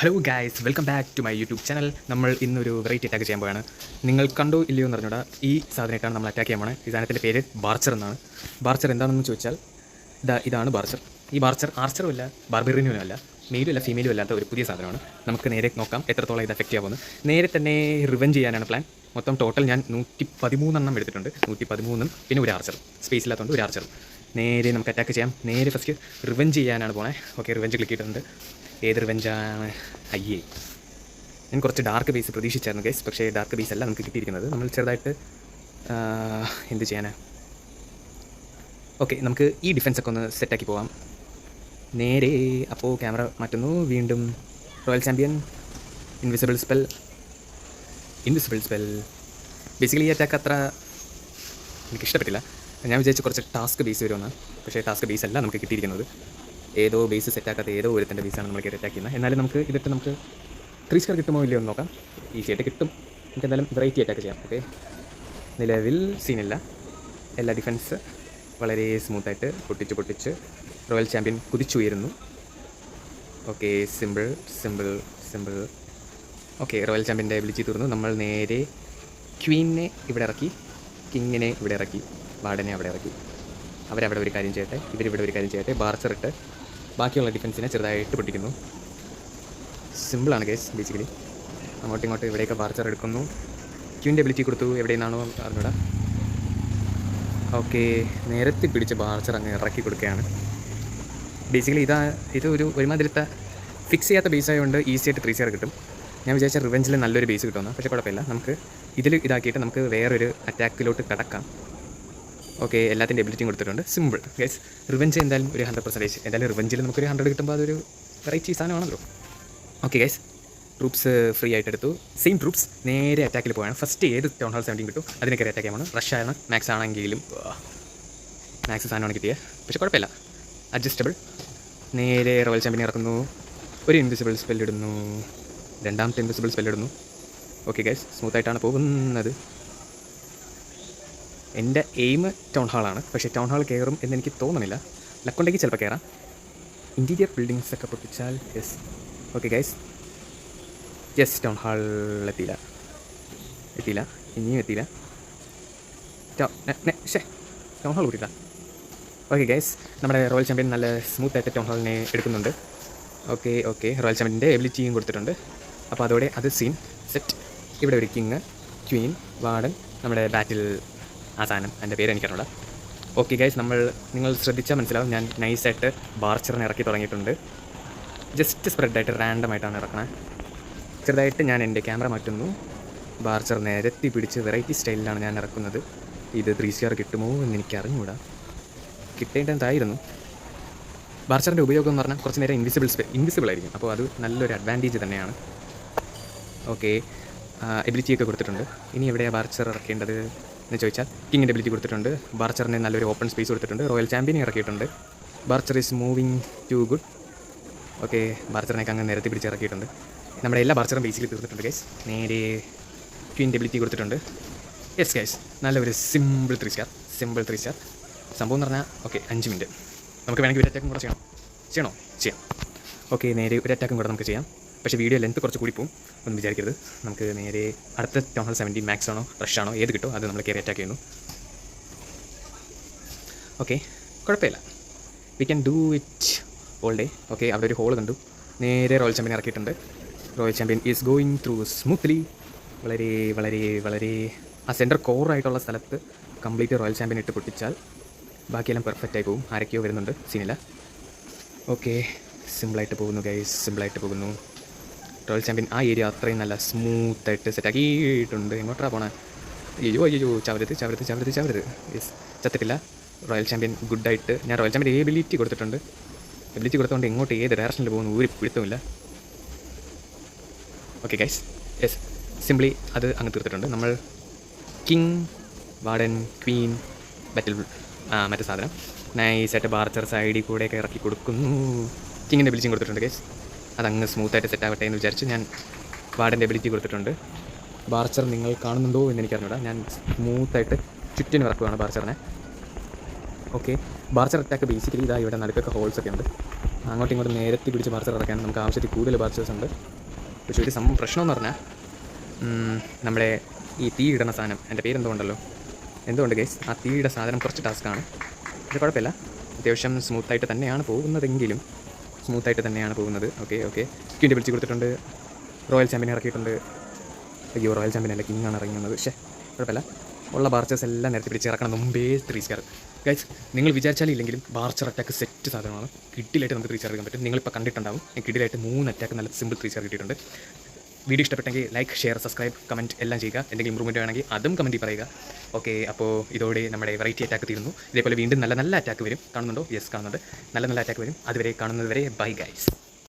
Hello guys, welcome back to my YouTube channel. നമ്മൾ ഇന്നൊരു variety attack ചെയ്യാൻ പോവുകയാണ്. നിങ്ങൾ കണ്ടോ ഇല്ലയോ എന്ന് പറഞ്ഞുകൂടാ. ഈ സാധനമായിട്ടാണ് നമ്മൾ അറ്റാക്ക് ചെയ്യാൻ പോകുന്നത്. ഈ സാധനത്തിൻ്റെ പേര് ബാർച്ചർ എന്നാണ്. ബാർച്ചർ എന്താണെന്ന് ചോദിച്ചാൽ ഇതാണ് ബാർച്ചർ. ഈ ബാർച്ചർ ആർച്ചറും അല്ല, ബാർബറിനും അല്ല, മെയിലും അല്ല, ഫീമെയിലും അല്ലാത്ത ഒരു പുതിയ സാധനമാണ്. നമുക്ക് നേരെ നോക്കാം എത്രത്തോളം ഇത് എഫക്റ്റ് ആവുമെന്ന്. നേരെ തന്നെ റിവെഞ്ച് ചെയ്യാനാണ് പ്ലാൻ. മൊത്തം ടോട്ടൽ ഞാൻ 113 എടുത്തിട്ടുണ്ട്. 113 പിന്നെ ഒരു ആർച്ചർ, സ്പേസ് ഇല്ലാത്തതുകൊണ്ട് ഒരു ആർച്ചറും. നേരെ നമുക്ക് അറ്റാക്ക് ചെയ്യാം. നേരെ ഫസ്റ്റ് റിവെഞ്ച് ചെയ്യാനാണ് പോണേ. ഓക്കെ, റിവെഞ്ച് ക്ലിക്ക് ചെയ്തിട്ടുണ്ട്. ഏത് റിവെഞ്ചാണ്? അയ്യേ, ഞാൻ കുറച്ച് ഡാർക്ക് ബേസ് പ്രതീക്ഷിച്ചായിരുന്നു ഗൈസ്, പക്ഷേ ഡാർക്ക് ബേസ് അല്ല നമുക്ക് കിട്ടിയിരിക്കുന്നത്. നമ്മൾ ചെറുതായിട്ട് എന്ത് ചെയ്യാനാ? ഓക്കെ, നമുക്ക് ഈ ഡിഫൻസൊക്കെ ഒന്ന് സെറ്റാക്കി പോവാം. നേരെ അപ്പോൾ ക്യാമറ മാറ്റുന്നു. വീണ്ടും royal champion, invisible spell. Basically ഈ അറ്റാക്ക് അത്ര എനിക്കിഷ്ടപ്പെട്ടില്ല. ഞാൻ വിചാരിച്ചു കുറച്ച് ടാസ്ക് ബേസ് വരുമെന്ന്, പക്ഷേ ടാസ്ക് ബേസ് അല്ല നമുക്ക് കിട്ടിയിരിക്കുന്നത്. ഏതോ ബേസ് സെറ്റാക്കാത്ത ഏതോ ഒരുത്തിൻ്റെ ബേസാണ് നമ്മൾ കയറി അറ്റാക്ക് ചെയ്യുന്നത്. എന്നാലും നമുക്ക് ഇതിട്ട് നമുക്ക് 3 സ്റ്റാർ കിട്ടുമോ ഇല്ലയോ എന്ന് നോക്കാം. ഈസിയായിട്ട് കിട്ടും. നമുക്ക് എന്തായാലും വെറൈറ്റി അറ്റാക്ക് ചെയ്യാം. ഓക്കെ, നിലവിൽ സീനില്ല. എല്ലാ ഡിഫൻസ് വളരെ സ്മൂത്തായിട്ട് പൊട്ടിച്ച് റോയൽ ചാമ്പ്യൻ കുതിച്ചുയരുന്നു. Okay, simple. ഓക്കെ, റോയൽ ചാമ്പ്യൻ്റെ എബിലിറ്റി തീർന്നു. നമ്മൾ നേരെ ക്വീനിനെ ഇവിടെ ഇറക്കി, കിങ്ങിനെ ഇവിടെ ഇറക്കി, വാർഡനെ അവിടെ ഇറക്കി. അവരവിടെ ഒരു കാര്യം ചെയ്യട്ടെ, ഇവരിവിടെ ഒരു കാര്യം ചെയ്യട്ടെ. ബാർച്ചർ ഇട്ട് ബാക്കിയുള്ള ഡിഫൻസിനെ ചെറുതായിട്ട് പൊട്ടിക്കുന്നു. സിമ്പിളാണ് കേസ്. ബേസിക്കലി അങ്ങോട്ടും ഇവിടെയൊക്കെ ബാർച്ചർ എടുക്കുന്നു. ക്യൂവിൻ്റെ എബിലിറ്റി കൊടുത്തു, എവിടെയെന്നാണോ അറിഞ്ഞൂടാ. ഓക്കെ, നേരത്തെ പിടിച്ച് ബാർച്ചർ അങ്ങ് ഇറക്കി കൊടുക്കുകയാണ്. ബേസിക്കലി ഇത് ഒരുമാതിരത്തെ ഫിക്സ് ചെയ്യാത്ത ബേസ് ആയതുകൊണ്ട് ഈസി ആയിട്ട് 3 സ്റ്റാർ കിട്ടും. ഞാൻ വിചാരിച്ച റിവെഞ്ചിൽ നല്ലൊരു ബേസ് കിട്ടുമെന്ന്, പക്ഷേ കുഴപ്പമില്ല. നമുക്ക് ഇതാക്കിയിട്ട് നമുക്ക് വേറൊരു അറ്റാക്കിലോട്ട് കടക്കാം. ഓക്കെ, എല്ലാത്തിൻ്റെ എബിലിറ്റിയും കൊടുത്തിട്ടുണ്ട്. Simple guys. റിവെഞ്ച് എന്തായാലും ഒരു 100%. എന്തായാലും റിവെഞ്ചിൽ നമുക്കൊരു 100 കിട്ടുമ്പോൾ അതൊരു വെറൈറ്റി സാധനമാണല്ലോ. ഓക്കെ ഗൈസ്, ട്രൂപ്സ് ഫ്രീ ആയിട്ട് എടുത്തു. സെയിം ട്രൂപ്സ് നേരെ അറ്റാക്കിൽ പോവുകയാണ്. ഫസ്റ്റ് ഏത് ടൗൺ ഹാൾ 17 കിട്ടും അതിനെ കയറി അറ്റാക്ക് ചെയ്യണം. റഷാണ്, മാക്സ് ആണെങ്കിലും മാക്സ് സാധനമാണ് കിട്ടിയത്, പക്ഷേ കുഴപ്പമില്ല, അഡ്ജസ്റ്റബിൾ. നേരെ റോയൽ ചാമ്പ്യനെ ഇറക്കുന്നു. ഒരു ഇൻവിസിബിൾ സ്പെല്ലിടുന്നു, രണ്ടാമത്തെ ഇൻവിസിബിൾ സ്പെല്ലിടുന്നു. ഓക്കെ ഗൈസ്, സ്മൂത്തായിട്ടാണ് പോകുന്നത്. എൻ്റെ എയിം ടൗൺ ഹാളാണ്, പക്ഷേ ടൗൺ ഹാൾ കയറും എന്നെനിക്ക് തോന്നുന്നില്ല. ലക്കുണ്ടെങ്കിൽ ചിലപ്പോൾ കയറാം. ഇൻറ്റീരിയർ ബിൽഡിങ്സ് ഒക്കെ പൊട്ടിച്ചാൽ yes. Okay guys, yes, town hall എത്തിയില്ല, ഇനിയും എത്തിയില്ല. ടൗൺ ഹാൾ കൂട്ടിയില്ല. ഓക്കെ ഗൈസ്, നമ്മുടെ റോയൽ ചാമ്പ്യൻ നല്ല സ്മൂത്തായിട്ട് ടൗൺ ഹാളിനെ എടുക്കുന്നുണ്ട്. ഓക്കെ, റോയൽ ചാമ്പ്യൻ്റെ എബിലിറ്റിയും കൊടുത്തിട്ടുണ്ട്. അപ്പോൾ അതോടെ അത് സീൻ സെറ്റ്. ഇവിടെ ഒരു കിങ്, ക്വീൻ, വാർഡൻ, നമ്മുടെ ബാറ്റിൽ ആ സാധനം, എൻ്റെ പേര് എനിക്കറിയില്ല. ഓക്കെ ഗൈസ്, നിങ്ങൾ ശ്രദ്ധിച്ചാൽ മനസ്സിലാവും, ഞാൻ നൈസായിട്ട് ബാർച്ചറിനെ ഇറക്കി തുടങ്ങിയിട്ടുണ്ട്. ജസ്റ്റ് സ്പ്രെഡായിട്ട് റാൻഡമായിട്ടാണ് ഇറക്കണത്. ചെറുതായിട്ട് ഞാൻ എൻ്റെ ക്യാമറ മാറ്റുന്നു. ബാർച്ചർ നിരത്തി പിടിച്ച് വെറൈറ്റി സ്റ്റൈലിലാണ് ഞാൻ ഇറക്കുന്നത്. ഇത് 3 സ്റ്റാർ കിട്ടുമോ എന്ന് എനിക്ക് അറിഞ്ഞുകൂടാ. കിട്ടേണ്ടതായിരുന്നു. ബാർച്ചറിൻ്റെ ഉപയോഗം എന്ന് പറഞ്ഞാൽ കുറച്ച് നേരം ഇൻവിസിബിൾ ആയിരിക്കും. അപ്പോൾ അത് നല്ലൊരു അഡ്വാൻറ്റേജ് തന്നെയാണ്. ഓക്കെ, എബിലിറ്റിയൊക്കെ കൊടുത്തിട്ടുണ്ട്. ഇനി എവിടെയാണ് ബാർച്ചർ ഇറക്കേണ്ടത് എന്ന് ചോദിച്ചാൽ കിങ്ങിൻ്റെ എബിലിറ്റി കൊടുത്തിട്ടുണ്ട്. ബാർച്ചറിന് നല്ലൊരു ഓപ്പൺ സ്പേസ് കൊടുത്തിട്ടുണ്ട്. റോയൽ ചാമ്പ്യനെ ഇറക്കിയിട്ടുണ്ട്. Barcher is moving too good. Okay, ബാർച്ചറിനൊക്കെ അങ്ങ് നിരത്തി പിടിച്ച് ഇറക്കിയിട്ടുണ്ട്. നമ്മുടെ എല്ലാ ബാർച്ചറും ബേസിക്കലി തീർന്നിട്ടുണ്ട് ഗൈസ്. നേരെ ക്വീൻ്റെ എബിലിറ്റി കൊടുത്തിട്ടുണ്ട്. യെസ് ഗൈസ്, നല്ലൊരു സിമ്പിൾ 3 സ്റ്റാർ സംഭവം എന്ന് പറഞ്ഞാൽ. ഓക്കെ, 5 മിനിറ്റ് നമുക്ക് വേണമെങ്കിൽ ഒരു അറ്റാക്കും കൂടെ ചെയ്യാം. ഓക്കെ, നേരെ ഒരു അറ്റാക്കും കൂടെ നമുക്ക് ചെയ്യാം. പക്ഷേ വീഡിയോ ലെങ്ത്ത് കുറച്ച് കൂടി പോകും, ഒന്നും വിചാരിക്കരുത്. നമുക്ക് നേരെ അടുത്ത ടൗൺ ഹാൾ 17 മാക്സ് ആണോ റഷ് ആണോ ഏത് കിട്ടുമോ അത് നമ്മൾ കയറി അറ്റാക്ക് ചെയ്യുന്നു. ഓക്കെ, കുഴപ്പമില്ല, we can do it all day. Okay, അവിടെ ഒരു ഹോൾ കണ്ടു. നേരെ റോയൽ ചാമ്പ്യൻ ഇറക്കിയിട്ടുണ്ട്. Royal champion is going through smoothly. വളരെ ആ സെൻറ്റർ കോറായിട്ടുള്ള സ്ഥലത്ത് കംപ്ലീറ്റ് റോയൽ ചാമ്പ്യൻ ഇട്ട് പൊട്ടിച്ചാൽ ബാക്കിയെല്ലാം പെർഫെക്റ്റായി പോകും. ആരൊക്കെയോ വരുന്നുണ്ട്, സീനില്ല. ഓക്കെ, സിമ്പിളായിട്ട് പോകുന്നു ഗൈസ്, സിമ്പിളായിട്ട് പോകുന്നു. റോയൽ ചാമ്പ്യൻ ആ ഏരിയ അത്രയും നല്ല സ്മൂത്തായിട്ട് സെറ്റാക്കിയിട്ടുണ്ട്. എങ്ങോട്ടാണ് പോണേ? അയ്യോ, ചവരുത്. യെസ്, ചത്തിട്ടില്ല. റോയൽ ചാമ്പ്യൻ ഗുഡായിട്ട്. ഞാൻ റോയൽ ചാമ്പ്യൻ എബിലിറ്റി കൊടുത്തിട്ടുണ്ട്. എബിലിറ്റി കൊടുത്തുകൊണ്ട് എങ്ങോട്ട് ഏത് ഡയറക്ഷനിൽ പോകുന്നു ഒരു പിടുത്തമില്ല. ഓക്കെ ഗൈസ്, യെസ്, സിംപ്ലി അത് അങ്ങ് തീർത്തിട്ടുണ്ട്. നമ്മൾ കിങ്, വാർഡൻ, ക്വീൻ, ബാറ്റിൽ മറ്റേ സാധനം നൈസായിട്ട് ബാർച്ചർ സൈഡിൽ കൂടെയൊക്കെ ഇറക്കി കൊടുക്കുന്നു. കിങ്ങിൻ്റെ എബിലിറ്റിയും കൊടുത്തിട്ടുണ്ട് ഗൈസ്. അതങ്ങ് സ്മൂത്തായിട്ട് സെറ്റ് ആവട്ടെ എന്ന് വിചാരിച്ച് ഞാൻ വാർഡൻ്റെ എബിലിറ്റി കൊടുത്തിട്ടുണ്ട്. ബാർച്ചർ നിങ്ങൾ കാണുന്നുണ്ടോ എന്ന് എനിക്കറിഞ്ഞൂടാ. ഞാൻ സ്മൂത്തായിട്ട് ചുറ്റിന് ഇറക്കുകയാണ് ബാർച്ചറിനെ. ഓക്കെ, ബാർച്ചർ അറ്റാക്ക് ബേസിക്കലി ഇവിടെ നടുക്കൊക്കെ ഹോൾസൊക്കെ ഉണ്ട്. അങ്ങോട്ടും ഇങ്ങോട്ടും നേരത്തെ പിടിച്ച് ബാർച്ചർ ഇറക്കാൻ നമുക്ക് ആവശ്യത്തിൽ കൂടുതൽ ബാർച്ചേഴ്സ് ഉണ്ട്. പക്ഷേ ഒരു സംഭവം പ്രശ്നമെന്ന് പറഞ്ഞാൽ നമ്മുടെ ഈ തീ ഇടുന്ന സാധനം, എൻ്റെ പേരെന്തുകൊണ്ടല്ലോ എന്തുകൊണ്ട് ഗൈസ്, ആ തീയുടെ സാധനം കുറച്ച് ടാസ്ക്കാണ്. പക്ഷേ കുഴപ്പമില്ല, അത്യാവശ്യം സ്മൂത്തായിട്ട് തന്നെയാണ് പോകുന്നതെങ്കിലും പോകുന്നത്. ഓക്കെ ക്യൂൻ്റെ വിളിച്ച് കൊടുത്തിട്ടുണ്ട്. റോയൽ ചാമ്പ്യൻ ഇറക്കിയിട്ടുണ്ട്. അയ്യോ, റോയൽ ചാമ്പ്യൻ അല്ല, കിങ്ങാണ് ഇറങ്ങുന്നത്. പക്ഷേ കുഴപ്പമില്ല, ഉള്ള ബാർച്ചേഴ്സ് എല്ലാം നേരത്തെ പിടിച്ച് ഇറക്കണം മുമ്പേ 3 സ്റ്റാർ. ഗൈസ്, നിങ്ങൾ വിചാരിച്ചാലും ഇല്ലെങ്കിലും ബാർച്ചർ അറ്റാക്ക് സെറ്റ് സാധനമാണ്. കിഡിലായിട്ട് നമുക്ക് 3 സ്റ്റാർ എടുക്കാൻ പറ്റും. നിങ്ങളിപ്പോൾ കണ്ടിട്ടുണ്ടാവും, കിഡിലായിട്ട് 3 അറ്റാക്ക് നല്ല സിമ്പിൾ 3 സ്റ്റാർ കിട്ടിയിട്ടുണ്ട്. വീഡിയോ ഇഷ്ടപ്പെട്ടെങ്കിൽ ലൈക്ക്, ഷെയർ, സബ്സ്ക്രൈബ്, കമൻറ്റ് എല്ലാം ചെയ്യുക. എന്തെങ്കിലും ഇമ്പ്രൂവ്മെൻറ്റ് വേണമെങ്കിൽ അതും കമൻറ്റിൽ പറയുക. ഓക്കെ, അപ്പോൾ ഇതോടെ നമ്മുടെ വെറൈറ്റി അറ്റാക്ക് തീരുന്നു. ഇതേപോലെ വീണ്ടും നല്ല അറ്റാക്ക് വരും. കാണുന്നുണ്ടോ? യെസ്, കാണുന്നുണ്ട്. നല്ല അറ്റാക്ക് വരും. അതുവരെ കാണുന്നത് വരെ ബൈ ഗൈസ്.